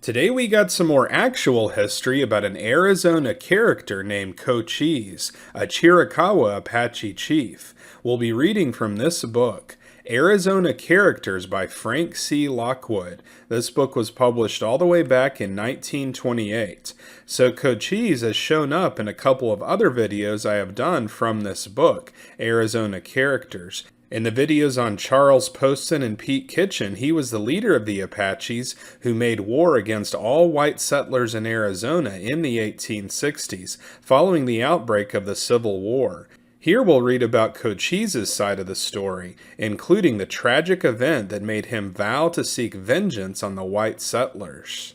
Today we got some more actual history about an Arizona character named Cochise, a Chiricahua Apache Chief. We'll be reading from this book, Arizona Characters by Frank C. Lockwood. This book was published all the way back in 1928. So Cochise has shown up in a couple of other videos I have done from this book, Arizona Characters. In the videos on Charles Poston and Pete Kitchen, he was the leader of the Apaches who made war against all white settlers in Arizona in the 1860s, following the outbreak of the Civil War. Here we'll read about Cochise's side of the story, including the tragic event that made him vow to seek vengeance on the white settlers.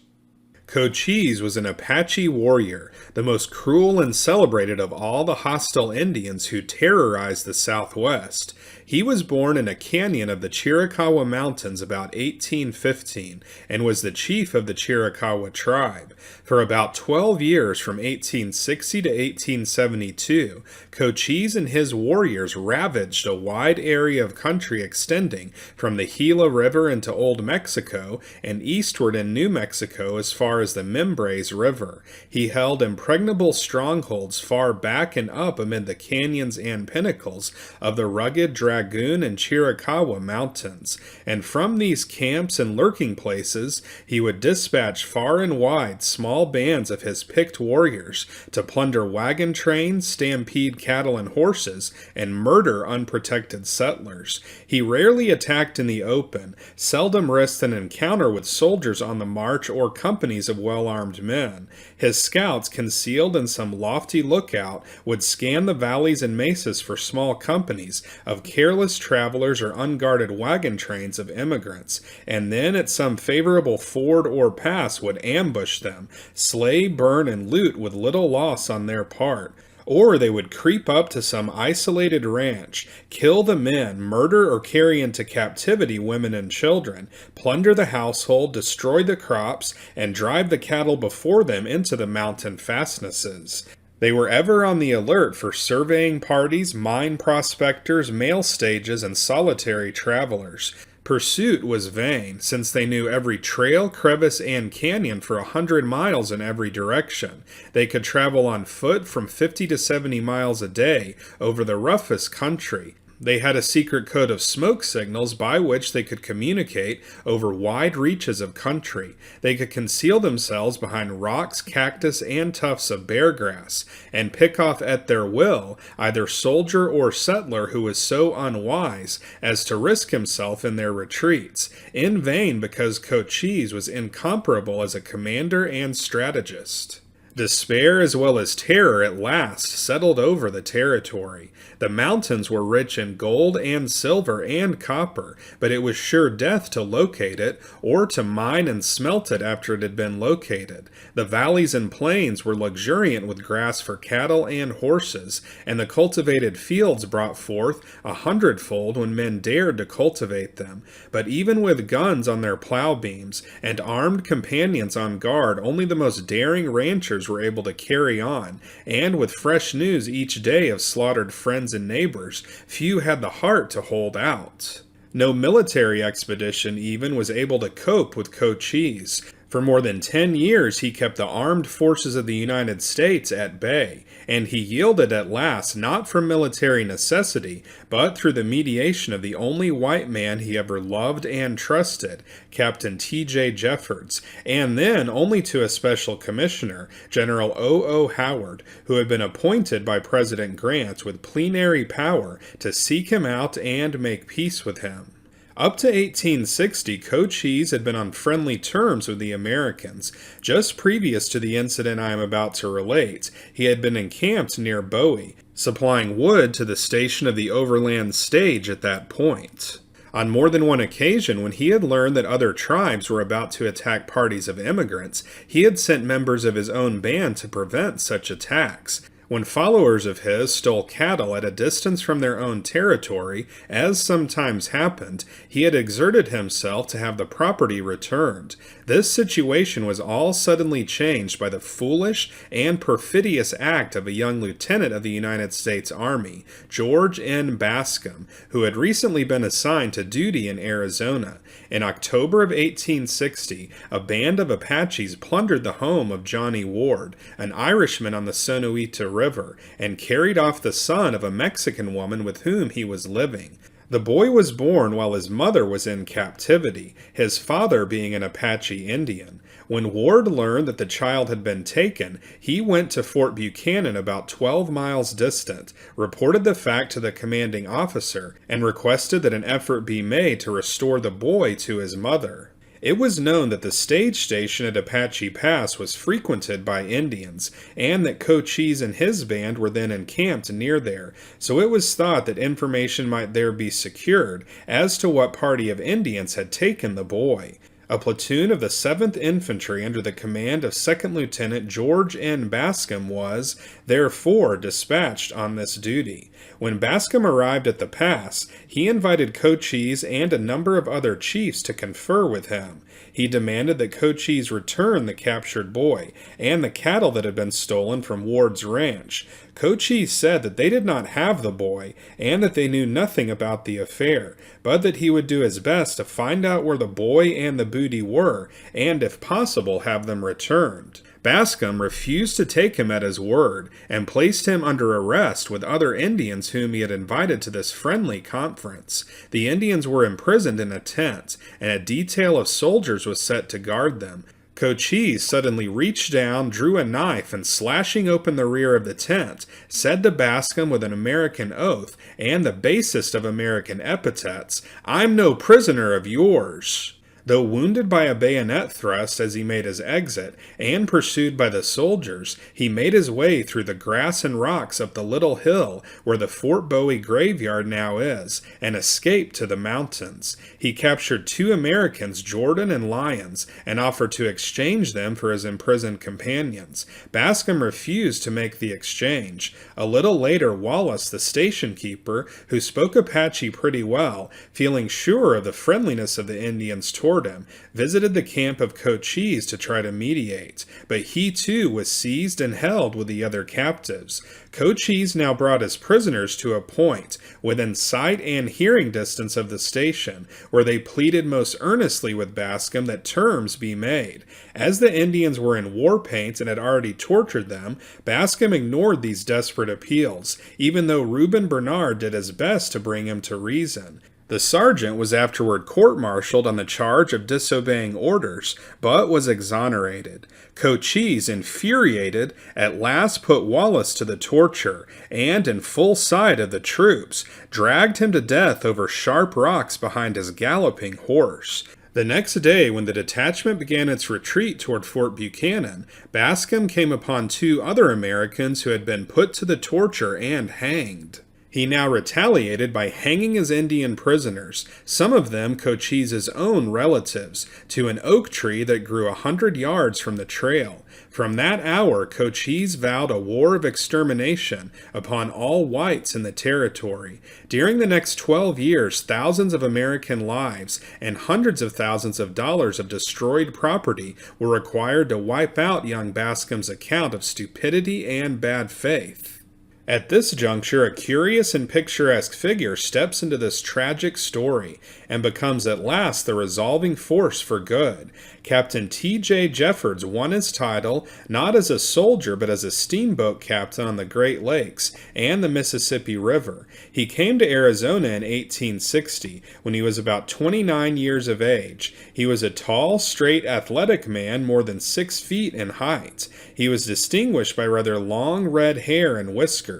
Cochise was an Apache warrior, the most cruel and celebrated of all the hostile Indians who terrorized the Southwest. He was born in a canyon of the Chiricahua Mountains about 1815 and was the chief of the Chiricahua tribe. For about 12 years from 1860 to 1872, Cochise and his warriors ravaged a wide area of country extending from the Gila River into Old Mexico and eastward in New Mexico as far as the Mimbres River. He held impregnable strongholds far back and up amid the canyons and pinnacles of the rugged Dragoon and Chiricahua Mountains, and from these camps and lurking places he would dispatch far and wide small bands of his picked warriors to plunder wagon trains, stampede cattle and horses, and murder unprotected settlers. He rarely attacked in the open, seldom risked an encounter with soldiers on the march or companies of well-armed men. His scouts, concealed in some lofty lookout, would scan the valleys and mesas for small companies of careless travelers or unguarded wagon trains of immigrants, and then at some favorable ford or pass would ambush them, slay, burn, and loot with little loss on their part. Or they would creep up to some isolated ranch, kill the men, murder or carry into captivity women and children, plunder the household, destroy the crops, and drive the cattle before them into the mountain fastnesses. They were ever on the alert for surveying parties, mine prospectors, mail stages, and solitary travelers. Pursuit was vain, since they knew every trail, crevice, and canyon for 100 miles in every direction. They could travel on foot from 50 to 70 miles a day over the roughest country. They had a secret code of smoke signals by which they could communicate over wide reaches of country. They could conceal themselves behind rocks, cactus, and tufts of bear grass, and pick off at their will either soldier or settler who was so unwise as to risk himself in their retreats. In vain, because Cochise was incomparable as a commander and strategist. Despair as well as terror at last settled over the territory. The mountains were rich in gold and silver and copper, but it was sure death to locate it or to mine and smelt it after it had been located. The valleys and plains were luxuriant with grass for cattle and horses, and the cultivated fields brought forth 100-fold when men dared to cultivate them. But even with guns on their plow beams and armed companions on guard, only the most daring ranchers were able to carry on, and with fresh news each day of slaughtered friends and neighbors, few had the heart to hold out. No military expedition even was able to cope with Cochise. For more than 10 years he kept the armed forces of the United States at bay, and he yielded at last not from military necessity, but through the mediation of the only white man he ever loved and trusted, Captain T.J. Jeffords, and then only to a special commissioner, General O. Howard, who had been appointed by President Grant with plenary power to seek him out and make peace with him. Up to 1860, Cochise had been on friendly terms with the Americans. Just previous to the incident I am about to relate, he had been encamped near Bowie, supplying wood to the station of the overland stage at that point. On more than one occasion, when he had learned that other tribes were about to attack parties of immigrants, he had sent members of his own band to prevent such attacks. When followers of his stole cattle at a distance from their own territory, as sometimes happened, he had exerted himself to have the property returned. This situation was all suddenly changed by the foolish and perfidious act of a young lieutenant of the United States Army, George N. Bascom, who had recently been assigned to duty in Arizona. In October of 1860, a band of Apaches plundered the home of Johnny Ward, an Irishman on the Sonoita River, and carried off the son of a Mexican woman with whom he was living. The boy was born while his mother was in captivity, his father being an Apache Indian. When Ward learned that the child had been taken, he went to Fort Buchanan about 12 miles distant, reported the fact to the commanding officer, and requested that an effort be made to restore the boy to his mother. It was known that the stage station at Apache Pass was frequented by Indians, and that Cochise and his band were then encamped near there, so it was thought that information might there be secured as to what party of Indians had taken the boy. A platoon of the 7th Infantry under the command of 2nd Lieutenant George N. Bascom was, therefore, dispatched on this duty. When Bascom arrived at the pass, he invited Cochise and a number of other chiefs to confer with him. He demanded that Cochise return the captured boy and the cattle that had been stolen from Ward's ranch. Cochise said that they did not have the boy and that they knew nothing about the affair, but that he would do his best to find out where the boy and the booty were and, if possible, have them returned. Bascom refused to take him at his word and placed him under arrest with other Indians whom he had invited to this friendly conference. The Indians were imprisoned in a tent, and a detail of soldiers was set to guard them. Cochise suddenly reached down, drew a knife, and slashing open the rear of the tent, said to Bascom with an American oath and the basest of American epithets, "I'm no prisoner of yours." Though wounded by a bayonet thrust as he made his exit, and pursued by the soldiers, he made his way through the grass and rocks up the little hill where the Fort Bowie graveyard now is, and escaped to the mountains. He captured 2 Americans, Jordan and Lyons, and offered to exchange them for his imprisoned companions. Bascom refused to make the exchange. A little later, Wallace, the station keeper, who spoke Apache pretty well, feeling sure of the friendliness of the Indians toward him, visited the camp of Cochise to try to mediate, but he too was seized and held with the other captives. Cochise now brought his prisoners to a point within sight and hearing distance of the station, where they pleaded most earnestly with Bascom that terms be made. As the Indians were in war paint and had already tortured them, Bascom ignored these desperate appeals, even though Reuben Bernard did his best to bring him to reason. The sergeant was afterward court-martialed on the charge of disobeying orders, but was exonerated. Cochise, infuriated, at last put Wallace to the torture, and, in full sight of the troops, dragged him to death over sharp rocks behind his galloping horse. The next day, when the detachment began its retreat toward Fort Buchanan, Bascom came upon 2 other Americans who had been put to the torture and hanged. He now retaliated by hanging his Indian prisoners, some of them Cochise's own relatives, to an oak tree that grew 100 yards from the trail. From that hour, Cochise vowed a war of extermination upon all whites in the territory. During the next 12 years, thousands of American lives and hundreds of thousands of dollars of destroyed property were required to wipe out young Bascom's account of stupidity and bad faith. At this juncture, a curious and picturesque figure steps into this tragic story and becomes at last the resolving force for good. Captain T.J. Jeffords won his title not as a soldier but as a steamboat captain on the Great Lakes and the Mississippi River. He came to Arizona in 1860 when he was about 29 years of age. He was a tall, straight, athletic man more than 6 feet in height. He was distinguished by rather long red hair and whiskers.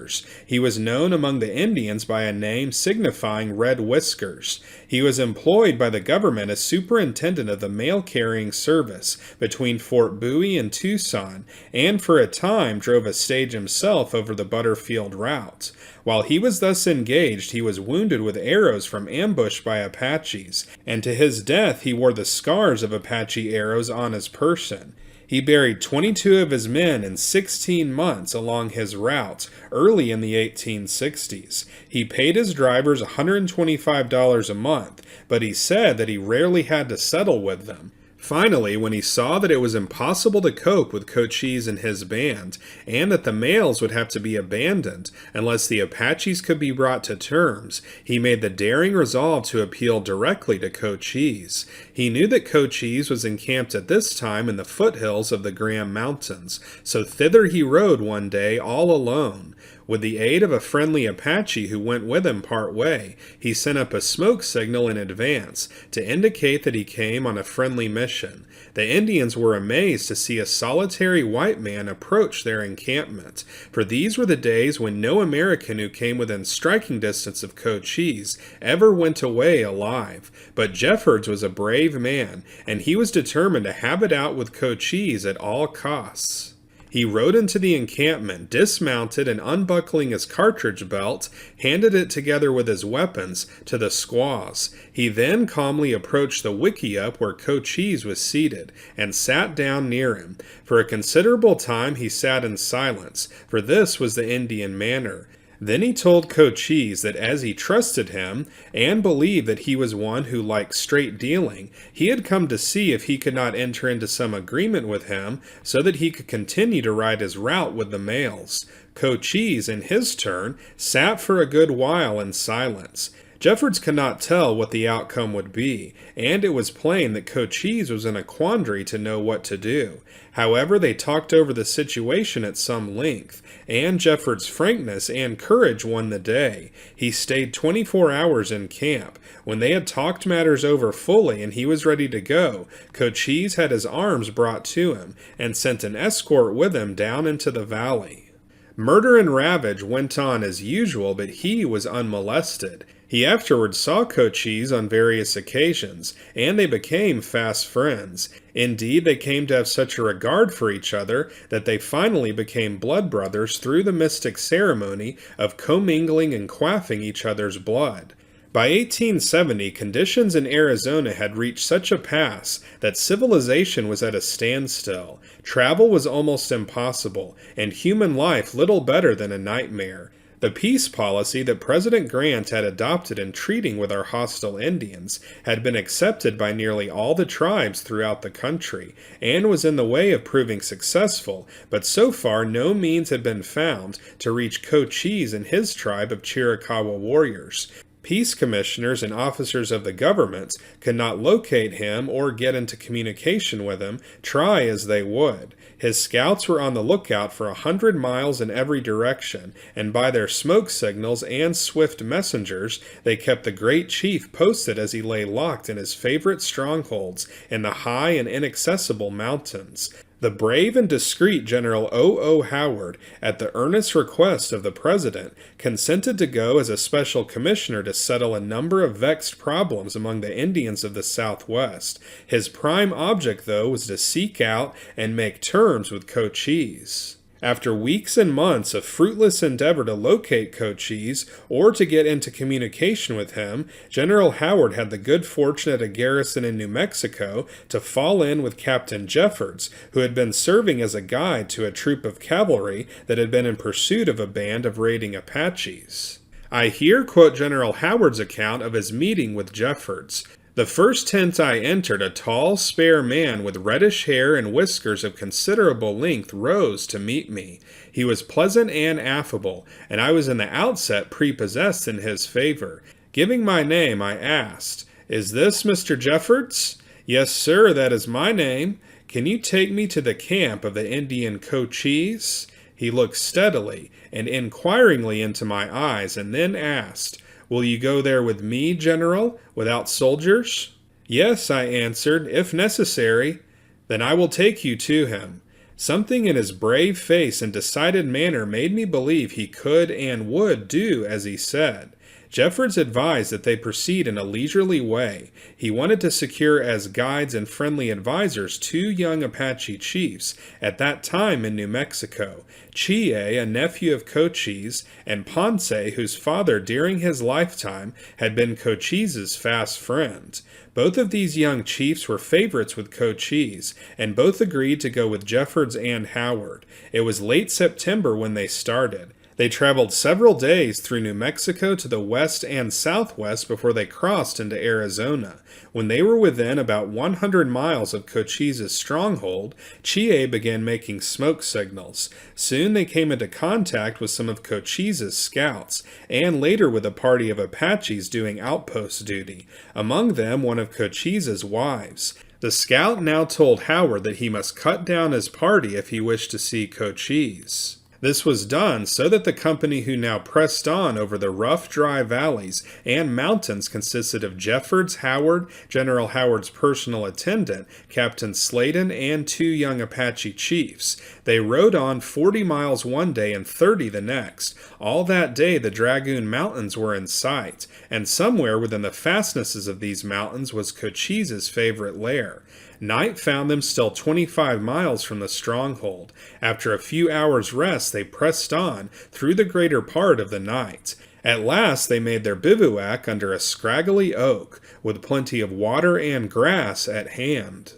He was known among the Indians by a name signifying red whiskers. He was employed by the government as superintendent of the mail-carrying service between Fort Bowie and Tucson, and for a time drove a stage himself over the Butterfield route. While he was thus engaged, he was wounded with arrows from ambush by Apaches, and to his death he wore the scars of Apache arrows on his person. He buried 22 of his men in 16 months along his route early in the 1860s. He paid his drivers $125 a month, but he said that he rarely had to settle with them. Finally, when he saw that it was impossible to cope with Cochise and his band, and that the mails would have to be abandoned unless the Apaches could be brought to terms, he made the daring resolve to appeal directly to Cochise. He knew that Cochise was encamped at this time in the foothills of the Graham Mountains, so thither he rode one day all alone. With the aid of a friendly Apache who went with him part way, he sent up a smoke signal in advance to indicate that he came on a friendly mission. The Indians were amazed to see a solitary white man approach their encampment, for these were the days when no American who came within striking distance of Cochise ever went away alive. But Jeffords was a brave man, and he was determined to have it out with Cochise at all costs. He rode into the encampment, dismounted, and unbuckling his cartridge belt, handed it together with his weapons to the squaws. He then calmly approached the wickiup where Cochise was seated, and sat down near him. For a considerable time he sat in silence, for this was the Indian manner. Then he told Cochise that as he trusted him, and believed that he was one who liked straight dealing, he had come to see if he could not enter into some agreement with him, so that he could continue to ride his route with the mails. Cochise, in his turn, sat for a good while in silence. Jeffords could not tell what the outcome would be, and it was plain that Cochise was in a quandary to know what to do. However, they talked over the situation at some length, and Jeffords' frankness and courage won the day. He stayed 24 hours in camp. When they had talked matters over fully and he was ready to go, Cochise had his arms brought to him, and sent an escort with him down into the valley. Murder and ravage went on as usual, but he was unmolested. He afterwards saw Cochise on various occasions, and they became fast friends. Indeed, they came to have such a regard for each other that they finally became blood brothers through the mystic ceremony of commingling and quaffing each other's blood. By 1870, conditions in Arizona had reached such a pass that civilization was at a standstill. Travel was almost impossible, and human life little better than a nightmare. The peace policy that President Grant had adopted in treating with our hostile Indians had been accepted by nearly all the tribes throughout the country, and was in the way of proving successful, but so far no means had been found to reach Cochise and his tribe of Chiricahua warriors. Peace commissioners and officers of the government could not locate him or get into communication with him, try as they would. His scouts were on the lookout for 100 miles in every direction, and by their smoke signals and swift messengers, they kept the great chief posted as he lay locked in his favorite strongholds in the high and inaccessible mountains. The brave and discreet General O. Howard, at the earnest request of the President, consented to go as a special commissioner to settle a number of vexed problems among the Indians of the Southwest. His prime object, though, was to seek out and make terms with Cochise. After weeks and months of fruitless endeavor to locate Cochise or to get into communication with him, General Howard had the good fortune at a garrison in New Mexico to fall in with Captain Jeffords, who had been serving as a guide to a troop of cavalry that had been in pursuit of a band of raiding Apaches. I here quote General Howard's account of his meeting with Jeffords. The first tent I entered, a tall, spare man with reddish hair and whiskers of considerable length rose to meet me. He was pleasant and affable, and I was in the outset prepossessed in his favor. Giving my name, I asked, "Is this Mr. Jeffords?" "Yes, sir, that is my name." "Can you take me to the camp of the Indian Cochise?" He looked steadily and inquiringly into my eyes, and then asked, "Will you go there with me, General, without soldiers?" "Yes," I answered, "if necessary." "Then I will take you to him." Something in his brave face and decided manner made me believe he could and would do as he said. Jeffords advised that they proceed in a leisurely way. He wanted to secure as guides and friendly advisors 2 young Apache chiefs at that time in New Mexico, Chie, a nephew of Cochise, and Ponce, whose father during his lifetime had been Cochise's fast friend. Both of these young chiefs were favorites with Cochise, and both agreed to go with Jeffords and Howard. It was late September when they started. They traveled several days through New Mexico to the west and southwest before they crossed into Arizona. When they were within about 100 miles of Cochise's stronghold, Chie began making smoke signals. Soon they came into contact with some of Cochise's scouts, and later with a party of Apaches doing outpost duty, among them one of Cochise's wives. The scout now told Howard that he must cut down his party if he wished to see Cochise. This was done so that the company who now pressed on over the rough, dry valleys and mountains consisted of Jeffords, Howard, General Howard's personal attendant, Captain Sladen, and 2 young Apache chiefs. They rode on 40 miles one day and 30 the next. All that day the Dragoon Mountains were in sight, and somewhere within the fastnesses of these mountains was Cochise's favorite lair. Night found them still 25 miles from the stronghold. After a few hours' rest, they pressed on through the greater part of the night. At last they made their bivouac under a scraggly oak, with plenty of water and grass at hand.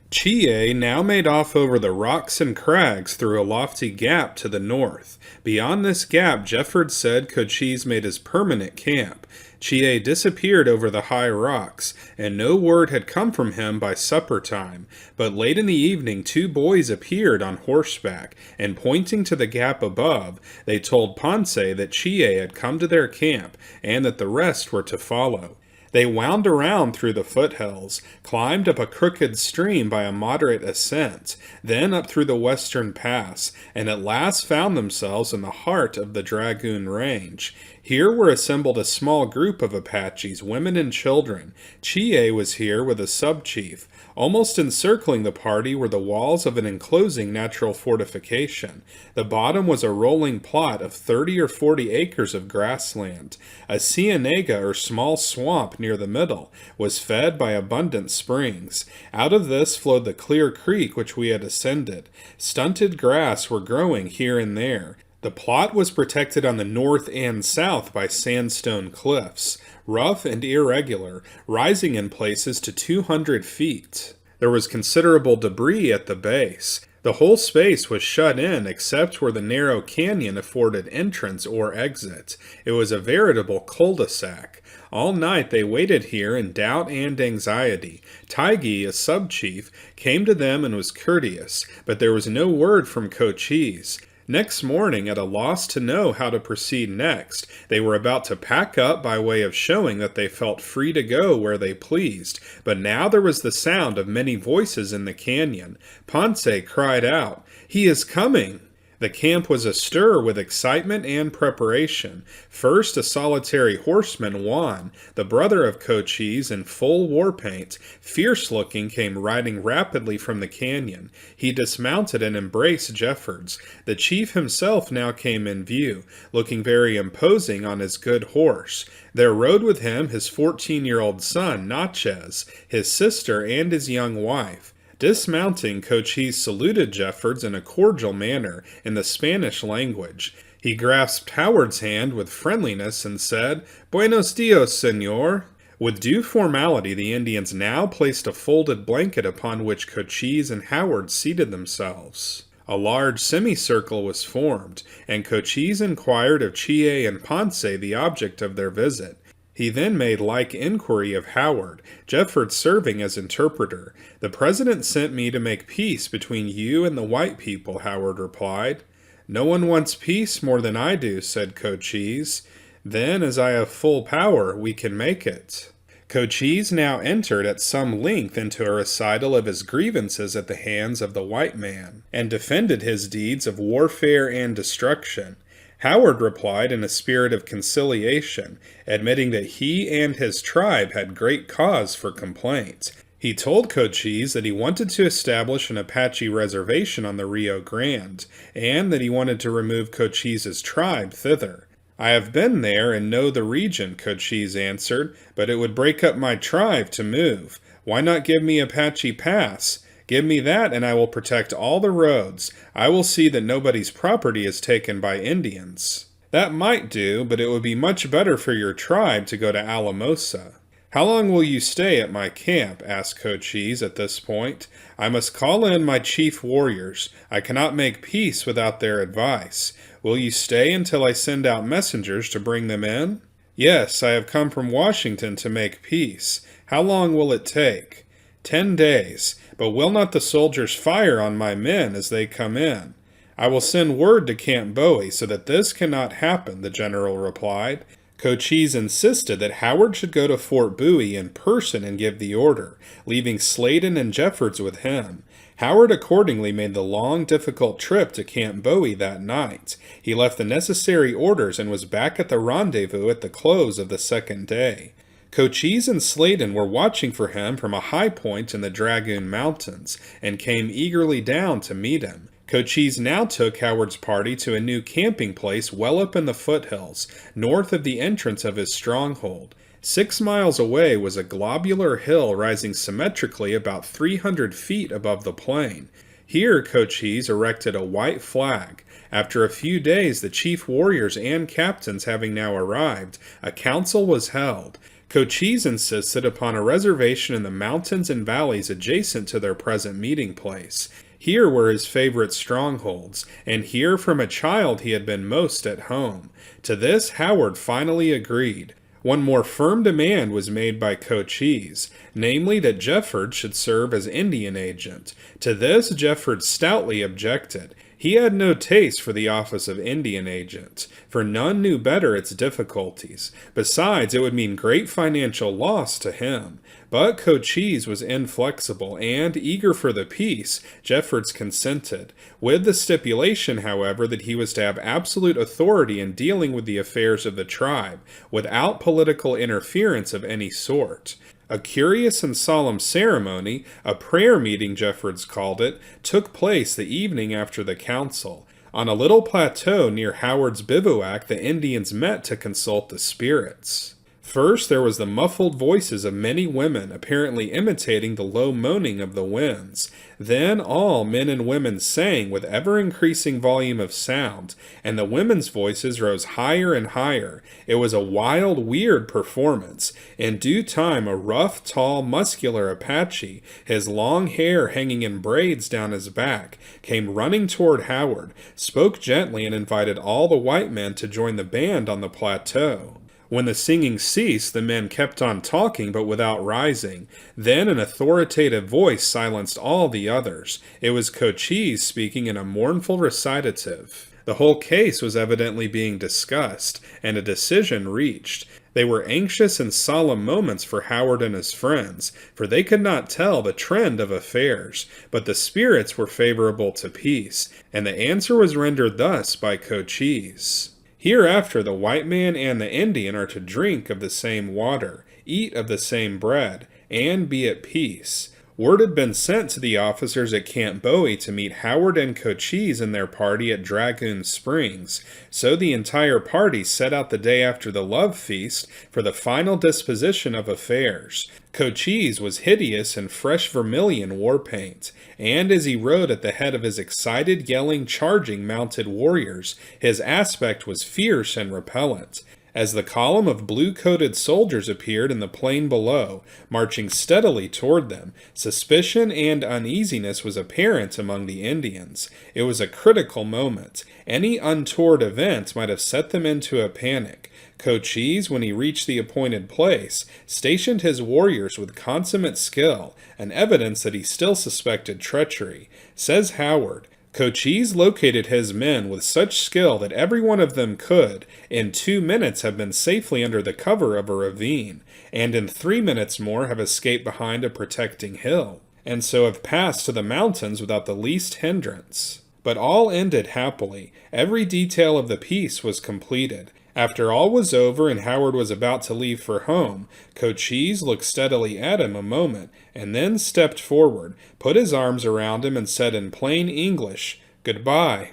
Chie now made off over the rocks and crags through a lofty gap to the north. Beyond this gap, Jeffords said Cochise made his permanent camp. Chie disappeared over the high rocks, and no word had come from him by supper time. But late in the evening 2 boys appeared on horseback, and pointing to the gap above, they told Ponce that Chie had come to their camp, and that the rest were to follow. They wound around through the foothills, climbed up a crooked stream by a moderate ascent, then up through the western pass, and at last found themselves in the heart of the Dragoon Range. Here were assembled a small group of Apaches, women and children. Chie was here with a sub-chief. Almost encircling the party were the walls of an enclosing natural fortification. The bottom was a rolling plot of 30 or 40 acres of grassland. A cienega, or small swamp near the middle, was fed by abundant springs. Out of this flowed the clear creek which we had ascended. Stunted grass were growing here and there. The plot was protected on the north and south by sandstone cliffs, rough and irregular, rising in places to 200 feet. There was considerable debris at the base. The whole space was shut in except where the narrow canyon afforded entrance or exit. It was a veritable cul-de-sac. All night they waited here in doubt and anxiety. Taigi, a sub-chief, came to them and was courteous, but there was no word from Cochise. Next morning, at a loss to know how to proceed next, they were about to pack up by way of showing that they felt free to go where they pleased, but now there was the sound of many voices in the canyon. Ponce cried out, "He is coming!" The camp was astir with excitement and preparation. First, a solitary horseman, Juan, the brother of Cochise, in full war paint, fierce-looking, came riding rapidly from the canyon. He dismounted and embraced Jeffords. The chief himself now came in view, looking very imposing on his good horse. There rode with him his 14-year-old son, Natchez, his sister, and his young wife. Dismounting, Cochise saluted Jeffords in a cordial manner in the Spanish language. He grasped Howard's hand with friendliness and said, "Buenos dias, señor." With due formality, the Indians now placed a folded blanket upon which Cochise and Howard seated themselves. A large semicircle was formed, and Cochise inquired of Chie and Ponce the object of their visit. He then made like inquiry of Howard, Jeffords serving as interpreter. "The president sent me to make peace between you and the white people," Howard replied. "No one wants peace more than I do," said Cochise. "Then, as I have full power, we can make it." Cochise now entered at some length into a recital of his grievances at the hands of the white man, and defended his deeds of warfare and destruction. Howard replied in a spirit of conciliation, admitting that he and his tribe had great cause for complaint. He told Cochise that he wanted to establish an Apache reservation on the Rio Grande, and that he wanted to remove Cochise's tribe thither. I have been there and know the region, Cochise answered, but it would break up my tribe to move. Why not give me Apache Pass? Give me that and I will protect all the roads. I will see that nobody's property is taken by Indians. That might do, but it would be much better for your tribe to go to Alamosa. How long will you stay at my camp? Asked Cochise at this point. I must call in my chief warriors. I cannot make peace without their advice. Will you stay until I send out messengers to bring them in? Yes, I have come from Washington to make peace. How long will it take? 10 days, but will not the soldiers fire on my men as they come in? I will send word to Camp Bowie so that this cannot happen, the general replied. Cochise insisted that Howard should go to Fort Bowie in person and give the order, leaving Sladen and Jeffords with him. Howard accordingly made the long, difficult trip to Camp Bowie that night. He left the necessary orders and was back at the rendezvous at the close of the second day. Cochise and Sladen were watching for him from a high point in the Dragoon Mountains, and came eagerly down to meet him. Cochise now took Howard's party to a new camping place well up in the foothills, north of the entrance of his stronghold. 6 miles away was a globular hill rising symmetrically about 300 feet above the plain. Here Cochise erected a white flag. After a few days, the chief warriors and captains having now arrived, a council was held. Cochise insisted upon a reservation in the mountains and valleys adjacent to their present meeting place. Here were his favorite strongholds, and here from a child he had been most at home. To this Howard finally agreed. One more firm demand was made by Cochise, namely that Jeffords should serve as Indian agent. To this Jeffords stoutly objected. He had no taste for the office of Indian agent, for none knew better its difficulties. Besides, it would mean great financial loss to him. But Cochise was inflexible, and, eager for the peace, Jeffords consented, with the stipulation, however, that he was to have absolute authority in dealing with the affairs of the tribe, without political interference of any sort. A curious and solemn ceremony, a prayer meeting Jeffords called it, took place the evening after the council. On a little plateau near Howard's bivouac, the Indians met to consult the spirits. First, there was the muffled voices of many women, apparently imitating the low moaning of the winds. Then all men and women sang with ever-increasing volume of sound, and the women's voices rose higher and higher. It was a wild, weird performance. In due time, a rough, tall, muscular Apache, his long hair hanging in braids down his back, came running toward Howard, spoke gently, and invited all the white men to join the band on the plateau. When the singing ceased, the men kept on talking, but without rising. Then an authoritative voice silenced all the others. It was Cochise speaking in a mournful recitative. The whole case was evidently being discussed, and a decision reached. They were anxious and solemn moments for Howard and his friends, for they could not tell the trend of affairs, but the spirits were favorable to peace, and the answer was rendered thus by Cochise. Hereafter the white man and the Indian are to drink of the same water, eat of the same bread, and be at peace. Word had been sent to the officers at Camp Bowie to meet Howard and Cochise and their party at Dragoon Springs, so the entire party set out the day after the love feast for the final disposition of affairs. Cochise was hideous in fresh vermilion war paint, and as he rode at the head of his excited, yelling, charging mounted warriors, his aspect was fierce and repellent. As the column of blue-coated soldiers appeared in the plain below, marching steadily toward them, suspicion and uneasiness was apparent among the Indians. It was a critical moment. Any untoward event might have set them into a panic. Cochise, when he reached the appointed place, stationed his warriors with consummate skill, an evidence that he still suspected treachery. Says Howard, Cochise located his men with such skill that every one of them could, in 2 minutes, have been safely under the cover of a ravine, and in 3 minutes more have escaped behind a protecting hill, and so have passed to the mountains without the least hindrance. But all ended happily. Every detail of the piece was completed. After all was over and Howard was about to leave for home, Cochise looked steadily at him a moment, and then stepped forward, put his arms around him, and said in plain English, "Goodbye."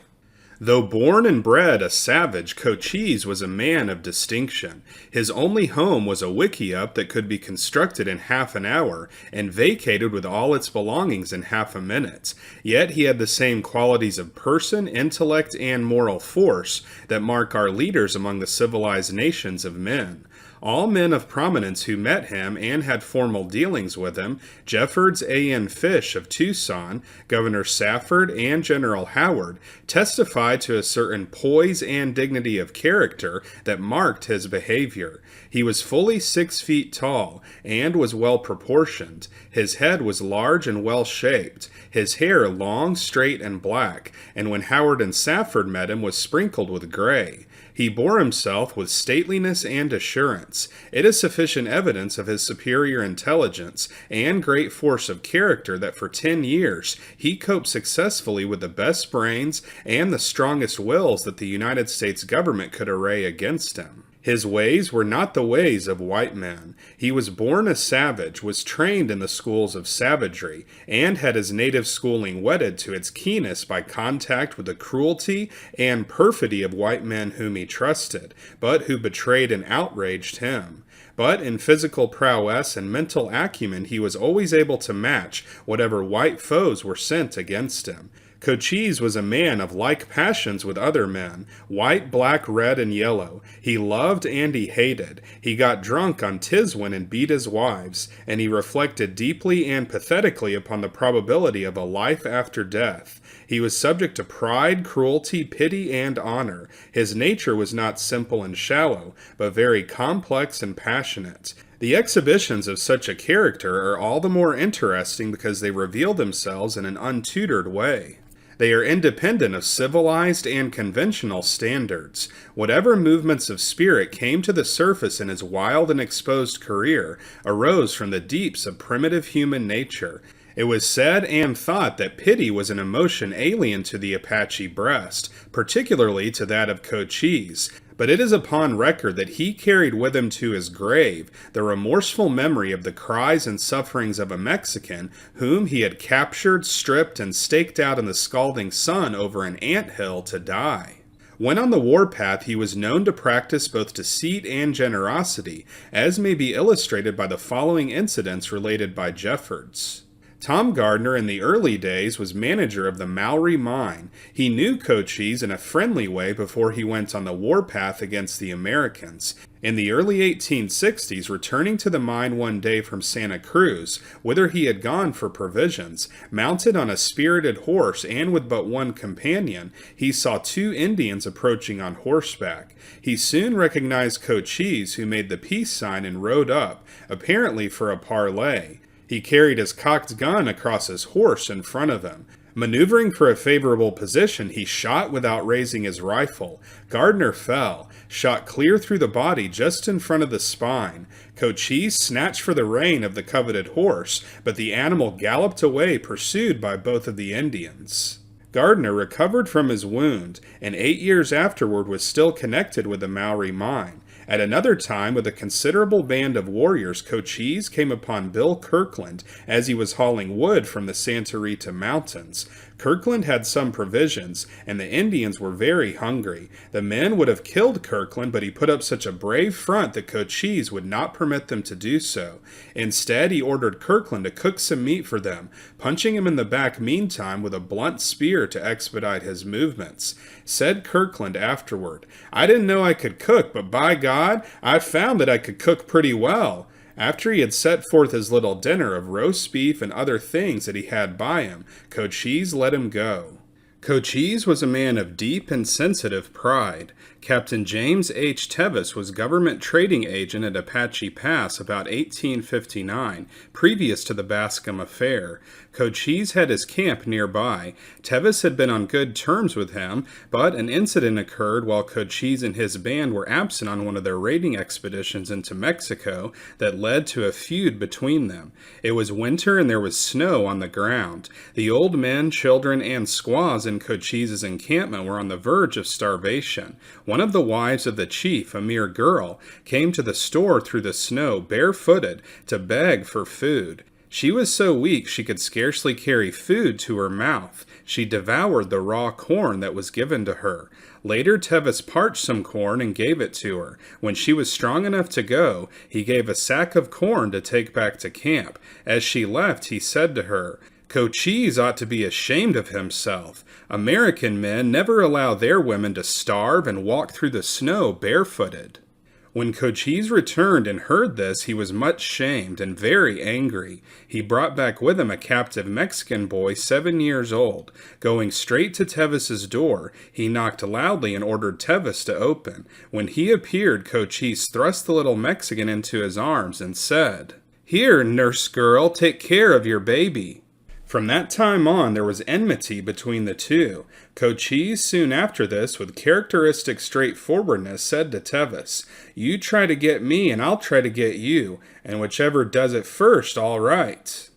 Though born and bred a savage, Cochise was a man of distinction. His only home was a wickiup that could be constructed in half an hour and vacated with all its belongings in half a minute. Yet he had the same qualities of person, intellect, and moral force that mark our leaders among the civilized nations of men. All men of prominence who met him and had formal dealings with him, Jeffords A.N. Fish of Tucson, Governor Safford, and General Howard, testified to a certain poise and dignity of character that marked his behavior. He was fully 6 feet tall and was well proportioned. His head was large and well shaped, his hair long, straight, and black, and when Howard and Safford met him was sprinkled with gray. He bore himself with stateliness and assurance. It is sufficient evidence of his superior intelligence and great force of character that for 10 years he coped successfully with the best brains and the strongest wills that the United States government could array against him. His ways were not the ways of white men. He was born a savage, was trained in the schools of savagery, and had his native schooling whetted to its keenness by contact with the cruelty and perfidy of white men whom he trusted, but who betrayed and outraged him. But in physical prowess and mental acumen he was always able to match whatever white foes were sent against him. Cochise was a man of like passions with other men, white, black, red, and yellow. He loved and he hated. He got drunk on tiswin and beat his wives, and he reflected deeply and pathetically upon the probability of a life after death. He was subject to pride, cruelty, pity, and honor. His nature was not simple and shallow, but very complex and passionate. The exhibitions of such a character are all the more interesting because they reveal themselves in an untutored way. They are independent of civilized and conventional standards. Whatever movements of spirit came to the surface in his wild and exposed career arose from the deeps of primitive human nature. It was said and thought that pity was an emotion alien to the Apache breast, particularly to that of Cochise, but it is upon record that he carried with him to his grave the remorseful memory of the cries and sufferings of a Mexican whom he had captured, stripped, and staked out in the scalding sun over an ant-hill to die. When on the warpath, he was known to practice both deceit and generosity, as may be illustrated by the following incidents related by Jeffords. Tom Gardner in the early days was manager of the Mowry mine. He knew Cochise in a friendly way before he went on the warpath against the Americans. In the early 1860s, returning to the mine one day from Santa Cruz, whither he had gone for provisions, mounted on a spirited horse and with but one companion, he saw 2 Indians approaching on horseback. He soon recognized Cochise, who made the peace sign and rode up, apparently for a parley. He carried his cocked gun across his horse in front of him. Maneuvering for a favorable position, he shot without raising his rifle. Gardner fell, shot clear through the body just in front of the spine. Cochise snatched for the rein of the coveted horse, but the animal galloped away, pursued by both of the Indians. Gardner recovered from his wound, and 8 years afterward was still connected with the Mowry mine. At another time, with a considerable band of warriors, Cochise came upon Bill Kirkland as he was hauling wood from the Santa Rita Mountains. Kirkland had some provisions, and the Indians were very hungry. The men would have killed Kirkland, but he put up such a brave front that Cochise would not permit them to do so. Instead, he ordered Kirkland to cook some meat for them, punching him in the back meantime with a blunt spear to expedite his movements. Said Kirkland afterward, "I didn't know I could cook, but by God, I found that I could cook pretty well." After he had set forth his little dinner of roast beef and other things that he had by him, Cochise let him go. Cochise was a man of deep and sensitive pride. Captain James H. Tevis was government trading agent at Apache Pass about 1859, previous to the Bascom Affair. Cochise had his camp nearby. Tevis had been on good terms with him, but an incident occurred while Cochise and his band were absent on one of their raiding expeditions into Mexico that led to a feud between them. It was winter and there was snow on the ground. The old men, children, and squaws in Cochise's encampment were on the verge of starvation. One of the wives of the chief, a mere girl, came to the store through the snow barefooted to beg for food. She was so weak she could scarcely carry food to her mouth. She devoured the raw corn that was given to her. Later, Tevis parched some corn and gave it to her. When she was strong enough to go, he gave a sack of corn to take back to camp. As she left, he said to her, "Cochise ought to be ashamed of himself. American men never allow their women to starve and walk through the snow barefooted." When Cochise returned and heard this, he was much shamed and very angry. He brought back with him a captive Mexican boy 7 years old. Going straight to Tevis's door, he knocked loudly and ordered Tevis to open. When he appeared, Cochise thrust the little Mexican into his arms and said, "Here, nurse girl, take care of your baby." From that time on, there was enmity between the two. Cochise, soon after this, with characteristic straightforwardness, said to Tevis, "You try to get me, and I'll try to get you, and whichever does it first, all right."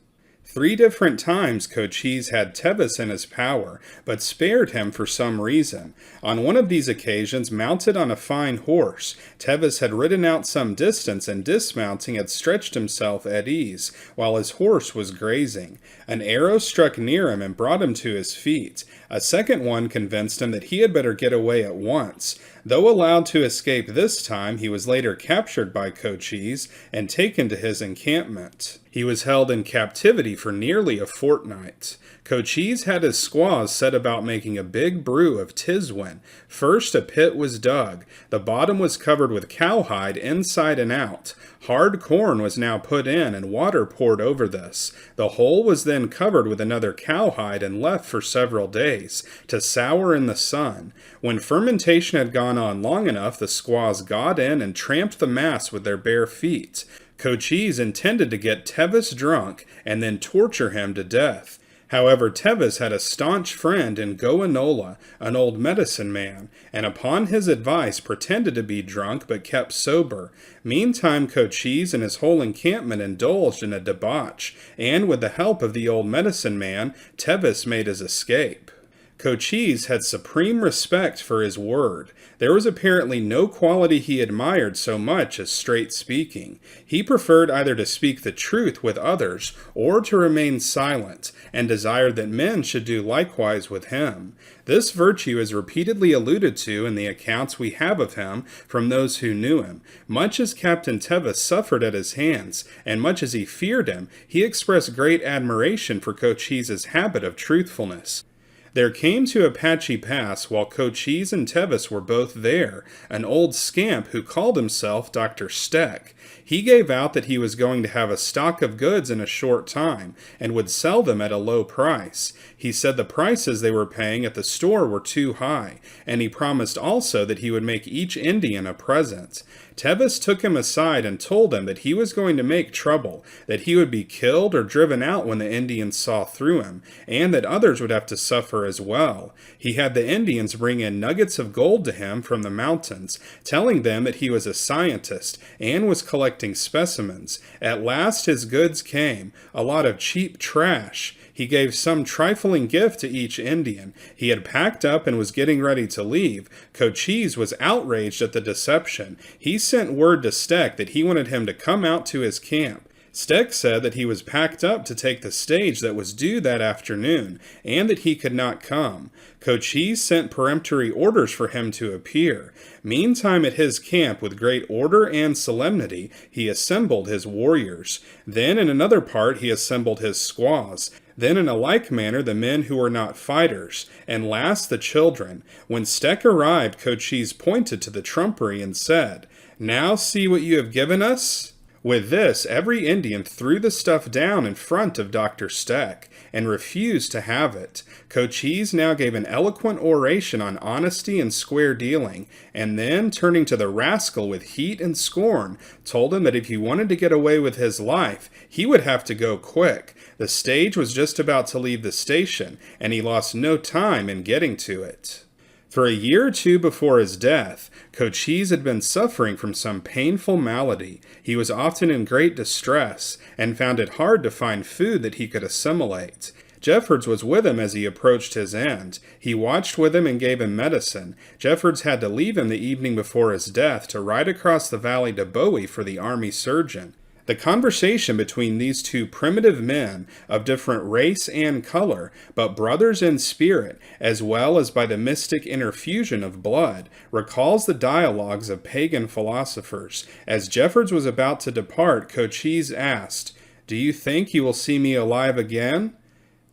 3 different times Cochise had Tevis in his power, but spared him for some reason. On one of these occasions, mounted on a fine horse, Tevis had ridden out some distance and dismounting had stretched himself at ease, while his horse was grazing. An arrow struck near him and brought him to his feet. A second one convinced him that he had better get away at once. Though allowed to escape this time, he was later captured by Cochise and taken to his encampment. He was held in captivity for nearly a fortnight. Cochise had his squaws set about making a big brew of tiswin. First, a pit was dug. The bottom was covered with cowhide inside and out. Hard corn was now put in and water poured over this. The whole was then covered with another cowhide and left for several days to sour in the sun. When fermentation had gone on long enough, the squaws got in and tramped the mass with their bare feet. Cochise intended to get Tevis drunk and then torture him to death. However, Tevis had a staunch friend in Goanola, an old medicine man, and upon his advice pretended to be drunk but kept sober. Meantime, Cochise and his whole encampment indulged in a debauch, and with the help of the old medicine man, Tevis made his escape. Cochise had supreme respect for his word. There was apparently no quality he admired so much as straight speaking. He preferred either to speak the truth with others or to remain silent, and desired that men should do likewise with him. This virtue is repeatedly alluded to in the accounts we have of him from those who knew him. Much as Captain Tevis suffered at his hands, and much as he feared him, he expressed great admiration for Cochise's habit of truthfulness. There came to Apache Pass, while Cochise and Tevis were both there, an old scamp who called himself Dr. Steck. He gave out that he was going to have a stock of goods in a short time, and would sell them at a low price. He said the prices they were paying at the store were too high, and he promised also that he would make each Indian a present. Tevis took him aside and told him that he was going to make trouble, that he would be killed or driven out when the Indians saw through him, and that others would have to suffer as well. He had the Indians bring in nuggets of gold to him from the mountains, telling them that he was a scientist and was collecting specimens. At last his goods came, a lot of cheap trash. He gave some trifling gift to each Indian. He had packed up and was getting ready to leave. Cochise was outraged at the deception. He sent word to Steck that he wanted him to come out to his camp. Steck said that he was packed up to take the stage that was due that afternoon, and that he could not come. Cochise sent peremptory orders for him to appear. Meantime, at his camp, with great order and solemnity, he assembled his warriors. Then in another part he assembled his squaws. Then in a like manner the men who were not fighters, and last the children. When Steck arrived, Cochise pointed to the trumpery and said, "Now see what you have given us?" With this, every Indian threw the stuff down in front of Dr. Steck, and refused to have it. Cochise now gave an eloquent oration on honesty and square dealing, and then, turning to the rascal with heat and scorn, told him that if he wanted to get away with his life, he would have to go quick. The stage was just about to leave the station, and he lost no time in getting to it. For a year or two before his death, Cochise had been suffering from some painful malady. He was often in great distress, and found it hard to find food that he could assimilate. Jeffords was with him as he approached his end. He watched with him and gave him medicine. Jeffords had to leave him the evening before his death to ride across the valley to Bowie for the army surgeon. The conversation between these two primitive men of different race and color, but brothers in spirit, as well as by the mystic interfusion of blood, recalls the dialogues of pagan philosophers. As Jeffords was about to depart, Cochise asked, "Do you think you will see me alive again?"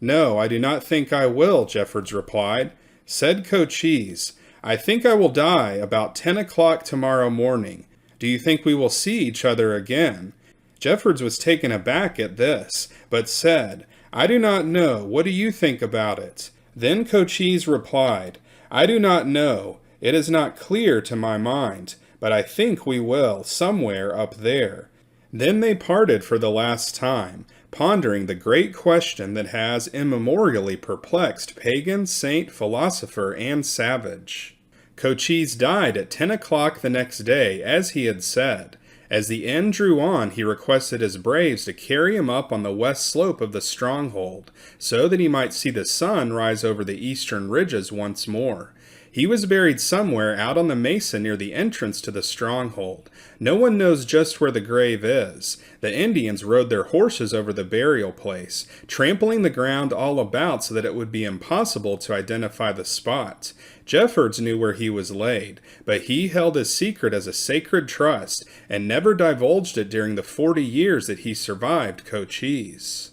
"No, I do not think I will," Jeffords replied. Said Cochise, "I think I will die about 10 o'clock tomorrow morning. Do you think we will see each other again?" Jeffords was taken aback at this, but said, "I do not know. What do you think about it?" Then Cochise replied, "I do not know. It is not clear to my mind, but I think we will, somewhere up there." Then they parted for the last time, pondering the great question that has immemorially perplexed pagan, saint, philosopher, and savage. Cochise died at 10 o'clock the next day, as he had said. As the end drew on, he requested his braves to carry him up on the west slope of the stronghold, so that he might see the sun rise over the eastern ridges once more. He was buried somewhere out on the mesa near the entrance to the stronghold. No one knows just where the grave is. The Indians rode their horses over the burial place, trampling the ground all about so that it would be impossible to identify the spot. Jeffords knew where he was laid, but he held his secret as a sacred trust and never divulged it during the 40 years that he survived Cochise.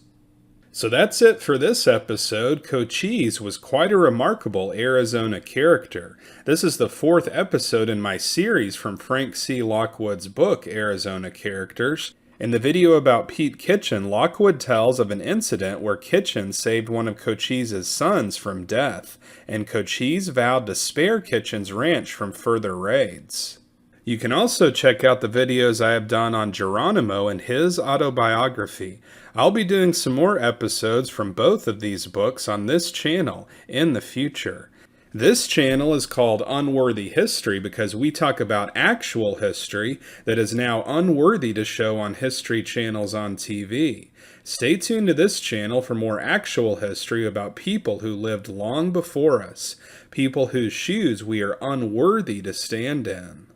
So that's it for this episode. Cochise was quite a remarkable Arizona character. This is the 4th episode in my series from Frank C. Lockwood's book, Arizona Characters. In the video about Pete Kitchen, Lockwood tells of an incident where Kitchen saved one of Cochise's sons from death, and Cochise vowed to spare Kitchen's ranch from further raids. You can also check out the videos I have done on Geronimo and his autobiography. I'll be doing some more episodes from both of these books on this channel in the future. This channel is called Unworthy History because we talk about actual history that is now unworthy to show on history channels on TV. Stay tuned to this channel for more actual history about people who lived long before us, people whose shoes we are unworthy to stand in.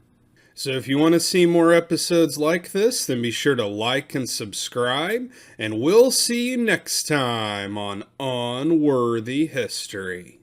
So if you want to see more episodes like this, then be sure to like and subscribe, and we'll see you next time on Unworthy History.